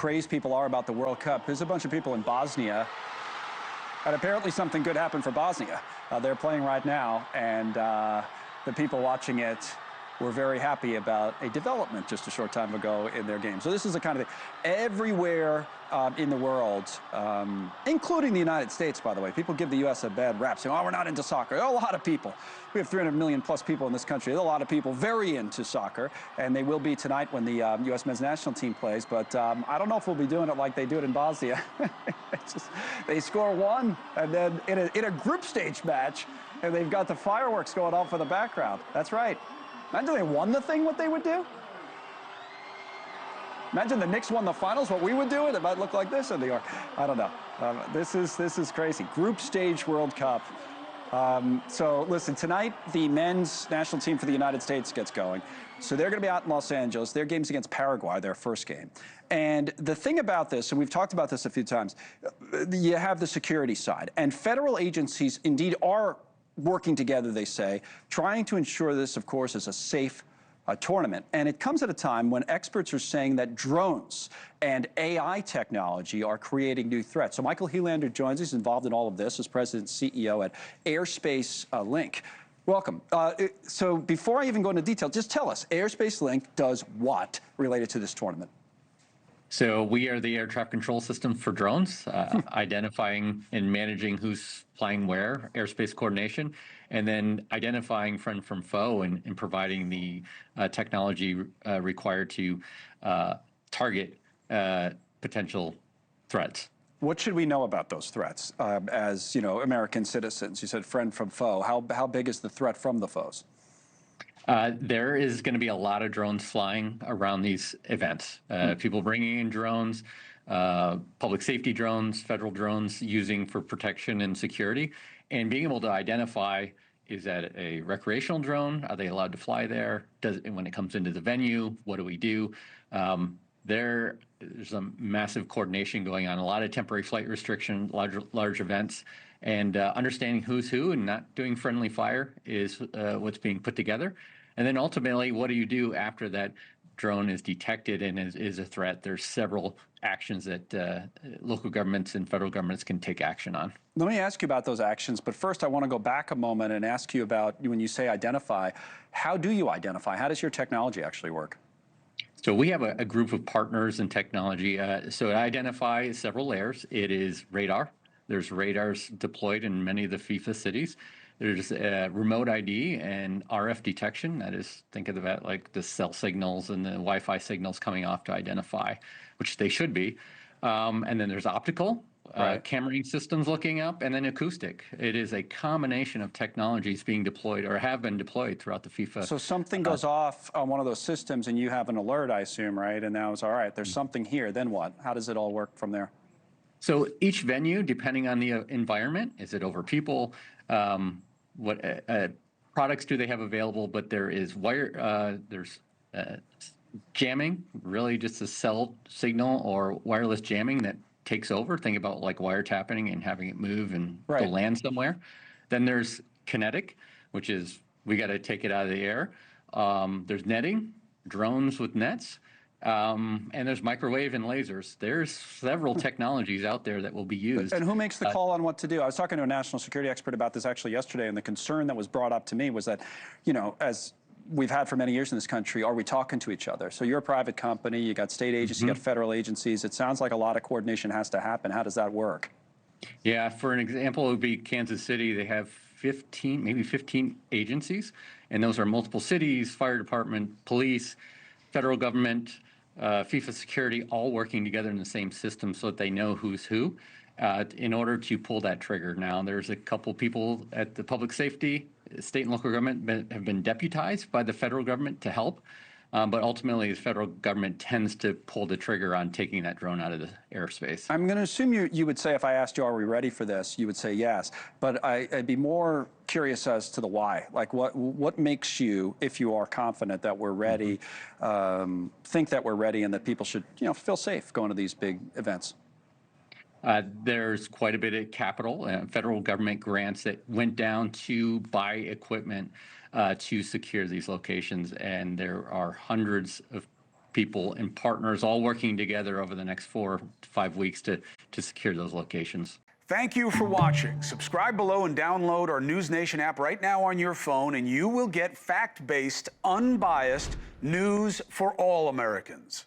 crazed people are about the World Cup. There's a bunch of people in Bosnia, and apparently something good happened for Bosnia. They're playing right now, and the people watching it were very happy about a development just a short time ago in their game. So this is the kind of thing. Everywhere in the world, including the United States, by the way, people give the U.S. a bad rap, saying, oh, we're not into soccer. A lot of people. We have 300 million plus people in this country. There's a lot of people very into soccer, and they will be tonight when the U.S. men's national team plays. But I don't know if we'll be doing it like they do it in Bosnia. They score one, and then in a group stage match, and they've got the fireworks going off in the background. That's right. Imagine they won the thing, what they would do. Imagine the Knicks won the finals, what we would do. It might look like this in New York. I don't know. This is crazy. Group stage World Cup. So listen, tonight the men's national team for the United States gets going. So they're going to be out in Los Angeles. Their game's against Paraguay, their first game. And the thing about this, and we've talked about this a few times, you have the security side. And federal agencies indeed are working together, they say, trying to ensure this, of course, is a safe tournament. And it comes at a time when experts are saying that drones and AI technology are creating new threats. So Michael Healander joins us, involved in all of this, as president and CEO at Airspace Link. Welcome. So before I even go into detail, just tell us, Airspace Link does what related to this tournament? So we are the air traffic control system for drones, identifying and managing who's flying where, airspace coordination, and then identifying friend from foe and providing the technology required to target potential threats. What should we know about those threats as, American citizens? You said friend from foe. How big is the threat from the foes? There is going to be a lot of drones flying around these events. People bringing in drones, public safety drones, federal drones using for protection and security, and being able to identify, is that a recreational drone? Are they allowed to fly there? When it comes into the venue, what do we do? There's a massive coordination going on, a lot of temporary flight restriction, large events, and understanding who's who and not doing friendly fire is what's being put together. And then ultimately, what do you do after that drone is detected and is a threat? There's several actions that local governments and federal governments can take action on. Let me ask you about those actions, but first I want to go back a moment and ask you about, when you say identify, how do you identify? How does your technology actually work? So we have a group of partners in technology. So to identify several layers, it is radar. There's radars deployed in many of the FIFA cities. There's remote ID and RF detection. That is, think of that like the cell signals and the Wi-Fi signals coming off to identify, which they should be. And then there's optical, camera systems looking up, and then acoustic. It is a combination of technologies being deployed or have been deployed throughout the FIFA. So something goes off on one of those systems and you have an alert, I assume, right? And now it's all right, there's something here, then what? How does it all work from there? So each venue, depending on the environment, is it over people? What products do they have available? But there is there's jamming, really just a cell signal or wireless jamming that takes over. Think about like wiretapping and having it move and go land somewhere. Then there's kinetic, which is we got to take it out of the air. There's netting, drones with nets. And there's microwave and lasers. There's several technologies out there that will be used. And who makes the call on what to do? I was talking to a national security expert about this actually yesterday, and the concern that was brought up to me was that, as we've had for many years in this country, are we talking to each other? So you're a private company, you got state agencies, you got federal agencies. It sounds like a lot of coordination has to happen. How does that work? Yeah, for an example, it would be Kansas City. They have 15, maybe 15 agencies, and those are multiple cities, fire department, police, federal government, FIFA security, all working together in the same system so that they know who's who in order to pull that trigger. Now, there's a couple people at the public safety, state and local government have been deputized by the federal government to help. But ultimately, the federal government tends to pull the trigger on taking that drone out of the airspace. I'm going to assume you would say, if I asked you, are we ready for this, you would say yes. But I'd be more curious as to the why. Like, what makes you, if you are confident that we're ready, think that we're ready and that people should, feel safe going to these big events? There's quite a bit of capital, federal government grants that went down to buy equipment to secure these locations, and there are hundreds of people and partners all working together over the next 4 to 5 weeks to secure those locations. Thank you for watching. Subscribe below and download our NewsNation app right now on your phone, and you will get fact-based, unbiased news for all Americans.